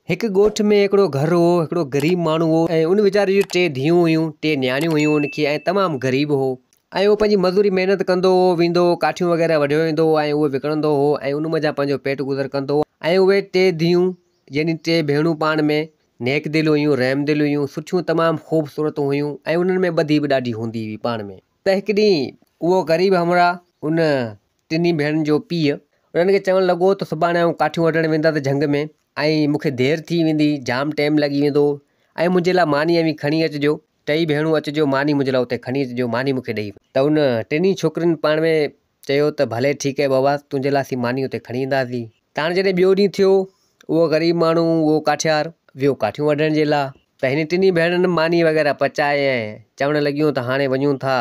हिकु ॻोठ में हिकिड़ो घरु हो, हिकिड़ो ग़रीब माण्हू हो ऐं उन वीचारे जूं 3 धीअरूं हुयूं, 3 न्याणियूं हुयूं उनखे ऐं तमामु ग़रीब हो ऐं उहो पंहिंजी मज़दूरी महिनत कंदो हो, वेंदो हो, काठियूं वग़ैरह वढियो वेंदो हो ऐं उहे विकिणंदो हो ऐं उन मज़ा पंहिंजो पेट गुज़र कंदो हो। ऐं उहे 3 धीअरूं यानी 3 भेणूं पाण में नेक दिल हुयूं, रहम दिल हुयूं, सुठियूं तमामु ख़ूबसूरत हुयूं ऐं उन्हनि में ॿधी बि ॾाढी हूंदी हुई पाण में। त हिकु ॾींहुं उहो ग़रीब हमरा उन 3 भेणुनि जो पीउ उन्हनि खे चवणु लॻो त सुभाणे आऊं काठियूं वढणु वेंदा त झंग में ऐं मूंखे देरि थी वेंदी, जाम टाइम लॻी वेंदो ऐं मुंहिंजे लाइ मानी बि खणी अचिजो, 3 भेणूं अचिजो, मानी मुंहिंजे लाइ उते खणी अचिजो, मानी मूंखे ॾेई। त उन 3 छोकिरियुनि पाण में चयो त भले ठीकु आहे बाबा, तुंहिंजे लाइ असीं मानी उते खणी ईंदासीं। त हाणे जॾहिं ॿियो ॾींहुं थियो, उहो ग़रीब माण्हू उहो काठियार वियो काठियूं वढण जे लाइ। त हिन 3 भेणुनि मानी वग़ैरह पचाए ऐं चवणु लॻियूं त हाणे वञूं था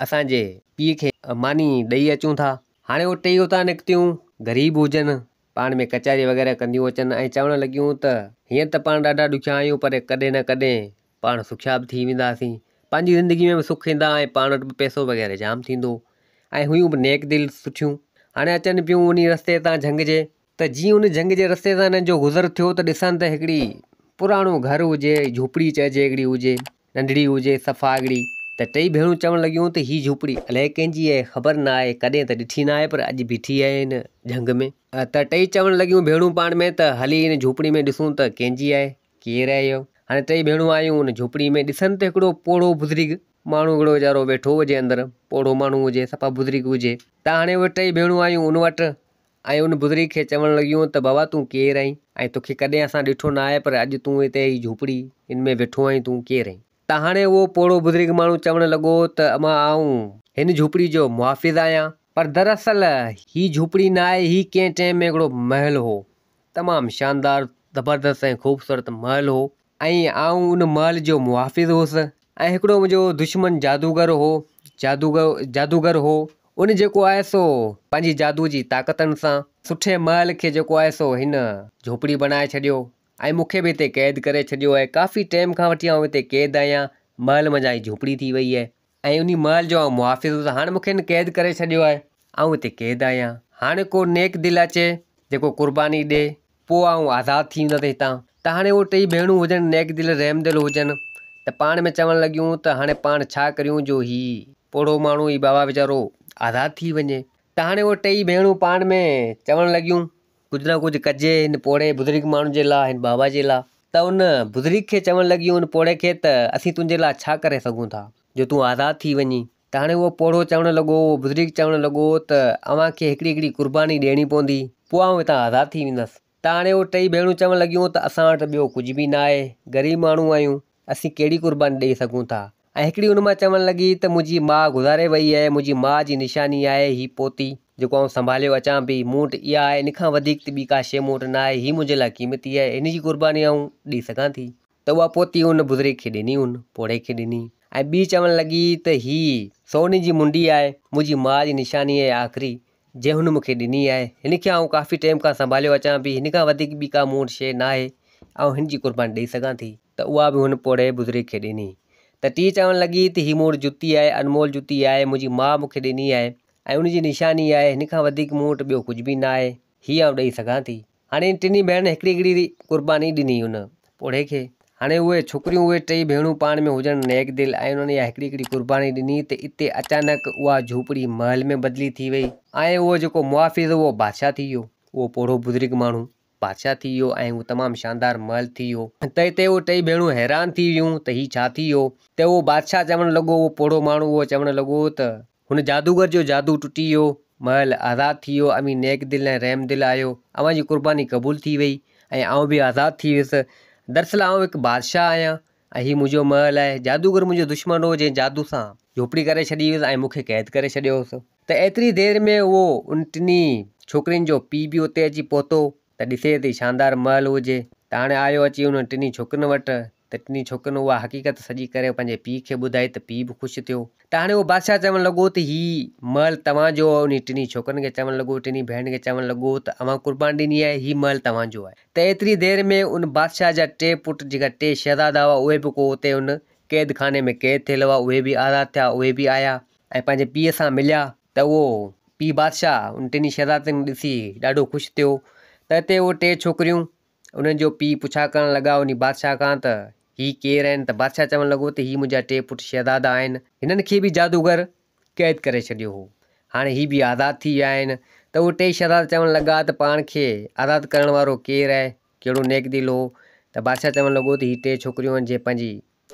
असांजे पीउ खे मानी ॾेई अचूं था। हाणे उहो 3 उतां निकितियूं, ग़रीब हुजनि, पाण में कचारी वग़ैरह कंदियूं अचनि ऐं चवणु लॻियूं त हीअं त पाण ॾाढा ॾुखिया आहियूं, पर कॾहिं न कॾहिं पाण सुखिया बि थी वेंदासीं, पंहिंजी ज़िंदगी में बि सुख ईंदा ऐं पाण वटि बि पैसो वग़ैरह जाम थींदो ऐं हुयूं बि नेक दिल सुठियूं। हाणे अचनि पियूं उन रस्ते तां झंग जे, त जीअं उन झंग जे रस्ते तां हिननि जो गुज़र थियो त ॾिसनि त हिकिड़ी पुराणो घरु हुजे, झूपड़ी चइजे हिकिड़ी हुजे, नंढड़ी हुजे सफ़ा हिकिड़ी। त 3 भेणूं चवणु लॻियूं त हीअ झूपड़ी अलाए कंहिंजी आहे, ख़बर न आहे, कॾहिं त ॾिठी न आहे, पर अॼु बीठी आहे हिन झंग में। त 3 चवणु लॻियूं भेणूं पाण में त हली हिन झूपड़ी में ॾिसूं त कंहिंजी आहे, केरु आहे इहो। हाणे 3 भेणूं आयूं उन झूपड़ी में, ॾिसनि त हिकिड़ो पोड़ो बुज़ुर्ग माण्हू हिकिड़ो वीचारो वेठो हुजे अंदरि, पोड़ो माण्हू हुजे, सफ़ा बुज़ुर्ग हुजे। त हाणे उहे 3 भेणूं आयूं उन वटि ऐं उन बुज़ुर्ग खे चवणु लॻियूं त बाबा तूं केरु आहीं ऐं तोखे कॾहिं असां ॾिठो न आहे, पर अॼु तूं हिते ही झूपड़ी हिन में वेठो आहीं, तूं केरु आहीं। त हाणे उहो पोड़ो बुज़ुर्ग माण्हू चवणु लॻो त मां आऊं हिन झूपड़ी जो मुहाफ़िज़ आहियां, पर दरअसल ही झूपड़ी न आहे, ही कंहिं टाइम में हिकिड़ो महल हो, तमामु शानदार ज़बरदस्त ऐं ख़ूबसूरत महल हो ऐं आऊं उन महल जो मुहाफ़िज़ हुउसि। ऐं हिकिड़ो मुंहिंजो दुश्मन जादूगर हो, जादूगर हो, उन जेको आहे सो पंहिंजी जादू जी ताक़तनि सां सुठे महल खे जेको आहे सो हिन झूपड़ी बनाए छॾियो ऐं मूंखे बि हिते क़ैद करे छॾियो आहे। काफ़ी टाइम खां वठी आऊं हिते क़ैद आहियां, महल मंझां ई झूपड़ी थी वई आहे ऐं उन महल जो आऊं मुहाफ़िज़ हुउसि। हाणे मूंखे हिन क़ैद करे छॾियो आहे, आऊं हिते क़ैद आहियां। हाणे को नेक दिलि अचे जेको कुर्बानी ॾिए, पोइ आऊं आज़ादु थी वेंदसि हितां। त हाणे उहे 3 भेणूं हुजनि, नेक दिलि रहम दिलि हुजनि, त पाण में चवणु लॻियूं त हाणे पाण छा करियूं जो ही पोड़ो माण्हू ही बाबा वीचारो आज़ादु थी वञे। त हाणे उहे 3 भेणूं पाण में चवणु लॻियूं कुझु न कुझु कजे हिन पोड़े बुज़ुर्ग माण्हू जे लाइ, हिन बाबा जे लाइ। त उन बुज़ुर्ग खे चवणु लॻियूं उन पोड़े खे त असीं तुंहिंजे लाइ छा करे सघूं था जो तूं आज़ादु थी वञी। त हाणे उहो पोड़ो चवणु लॻो, उहो बुज़ुर्ग चवणु लॻो त अव्हांखे हिकिड़ी कुर्बानी ॾियणी पवंदी, पोइ आऊं हितां आज़ादु थी वेंदसि। त हाणे उहे 3 भेणूं चवणु लॻियूं त असां वटि ॿियो कुझु बि न आहे, ग़रीब माण्हू आहियूं, असीं कहिड़ी कुर्बानी ॾेई सघूं था। ऐं हिकिड़ी उन मां चवणु लॻी त मुंहिंजी माउ गुज़ारे वई आहे, मुंहिंजी माउ जी निशानी आहे ही पोती जेको आऊं संभालियो अचां पई, मूं वटि इहा आहे, इन खां वधीक ॿी का शइ मूं वटि न आहे, ही मुंहिंजे लाइ क़ीमती आहे, इन जी कुर्बानी आऊं ॾेई सघां थी। त उहा पोती उन बुज़ुर्ग खे ॾिनी, उन पोड़े खे ॾिनी ऐं ॿी चवणु लॻी त ही सोने जी मुंडी आहे, मुंहिंजी माउ जी निशानी आहे आख़िरी, जंहिं हुन मूंखे ॾिनी आहे, हिन खे आऊं काफ़ी टाइम खां संभालियो अचां पई, हिन खां वधीक ॿी का मूं वटि शइ न आहे, ऐं हिन जी कुर्बानी ॾेई सघां थी। त उहा बि हुन पोड़े बुज़ुर्ग खे ॾिनी। त टी चवणु लॻी त ही मूं वटि जुती आहे, अनमोल जुती आहे, मुंहिंजी माउ मूंखे ॾिनी आहे ऐं उनजी निशानी आहे, हिन खां वधीक मूं वटि ॿियो कुझु बि न आहे, हीअ आऊं ॾेई सघां थी। हाणे 3 भेण हिकिड़ी हिकिड़ी कुर्बानी ॾिनी उन पोड़े खे। हाणे उहे छोकिरियूं उहे 3 भेणूं पाण में हुजनि नेक दिलि ऐं उन्हनि इहा हिकिड़ी हिकिड़ी कुर्बानी ॾिनी त इते अचानक उहा झूपड़ी महल में बदिली थी वई ऐं उहो जेको मुहाफ़िज़ उहो बादशाह थी वियो, उहो पोड़ो बुज़ुर्ग माण्हू बादशाह थी वियो ऐं उहो तमामु शानदार महल थी वियो। त हिते उहे 3 भेणूं हैरान थी वियूं त हीउ छा थी वियो। त उहो बादशाह चवणु लॻो, उहो पोड़ो माण्हू उहो चवणु लॻो त हुन जादूगर जो जादू टुटी वियो, महल आज़ादु थी वियो, अमीं नेक दिलि ऐं रहम दिलि आयो, अव्हांजी कुर्बानी क़बूल थी वई ऐं आउं बि आज़ादु थी वियुसि। दरअसल आउं हिकु बादशाह आहियां ऐं हीउ मुंहिंजो महल आहे, जादूगर मुंहिंजो दुश्मन हो जंहिं जादू सां झोपड़ी करे छॾी हुयसि ऐं मूंखे क़ैद करे छॾियो हुउसि। त एतिरी देरि में उहो उन 3 छोकिरियुनि जो पीउ बि उते अची पहुतो त ॾिसे थी शानदार महल हुजे। त हाणे आयो अची उन 3 छोकिरियुनि वटि, त 3 छोकिरियुनि उहा हक़ीक़त सॼी करे पंहिंजे पीउ खे ॿुधाई त पीउ बि ख़ुशि थियो। त हाणे उहो बादशाह चवणु लॻो त हीउ महल तव्हांजो, उन 3 छोकिरियुनि खे चवणु लॻो, 3 भेण खे चवणु लॻो त अव्हां कुर्बानी ॾिनी आहे, हीउ महल तव्हांजो आहे। त एतिरी देरि में उन बादशाह जा 3 पुट जेका 3 शहज़ादा हुआ उहे बि को उते उन क़ैद खाने में क़ैद थियल हुआ, उहे बि आज़ादु थिया, उहे बि आया ऐं पंहिंजे पीउ सां मिलिया। त उहो पीउ बादशाह उन 3 शहज़ादनि ॾिसी ॾाढो ख़ुशि थियो। त हिते उहे 3 छोकिरियूं उन्हनि जो पीउ पुछा करणु लॻा उन बादशाह खां त हीअ केरु आहिनि। त बादशाह चवणु लॻो त हीअ मुंहिंजा टे पुट शहज़ादा आहिनि, हिननि खे बि जादूगर क़ैद करे छॾियो हो, हाणे हीअ बि आज़ादु थी विया आहिनि। त उहे टे शहज़ादा चवणु लॻा त पाण खे आज़ादु करण वारो केरु आहे, कहिड़ो नेक दिल हो। त बादशाह चवणु लॻो त हीअ टे छोकिरियूं आहिनि जे पंहिंजी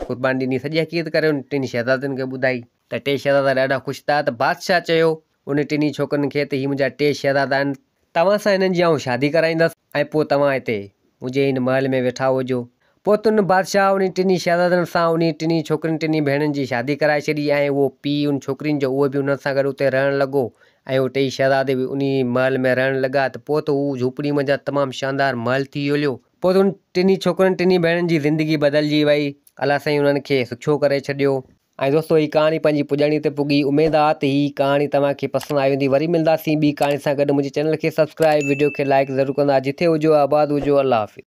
क़ुर्बानी ॾिनी, सॼी हक़ीक़त करे उन टिनी शहज़ादनि खे ॿुधाई। त टे शहज़ादा ॾाढा ख़ुशि थिया। त बादशाह चयो उन टिनी छोकिरियुनि खे त हीअ मुंहिंजा टे शहज़ादा आहिनि, तव्हां सां हिननि जी आउं शादी कराईंदसि ऐं पोइ तव्हां हिते मुंहिंजे हिन महल में वेठा हुजो। पोइ त उन बादशाह उन टिनी शहज़ादनि सां उन टिनी छोकिरियुनि टिनी भेणनि जी शादी कराए छॾी ऐं उहो पीउ उन छोकिरियुनि जो उहो बि उन्हनि सां गॾु उते रहणु लॻो ऐं उहे टेई शहज़ादे बि उन महल में रहणु लॻा। त पोइ त हू झूपड़ी मंझि तमामु शानदार महल थी वियो। पोइ त उन टिनी छोकिरियुनि टिनी भेणनि जी ज़िंदगी बदिलजी वई, अलाह साईं उन्हनि खे सुठो करे छॾियो। ऐं दोस्तो हीअ कहाणी पंहिंजी पुॼाणी ते पुॻी। उमेदु आहे त हीअ कहाणी तव्हांखे पसंदि आई हूंदी। वरी मिलंदासीं ॿी कहाणी सां गॾु। मुंहिंजे चैनल खे सब्सक्राइब, वीडियो खे लाइक ज़रूरु कंदा। जिथे हुजो आबाद हुजो। अल्लाह हाफ़िज़।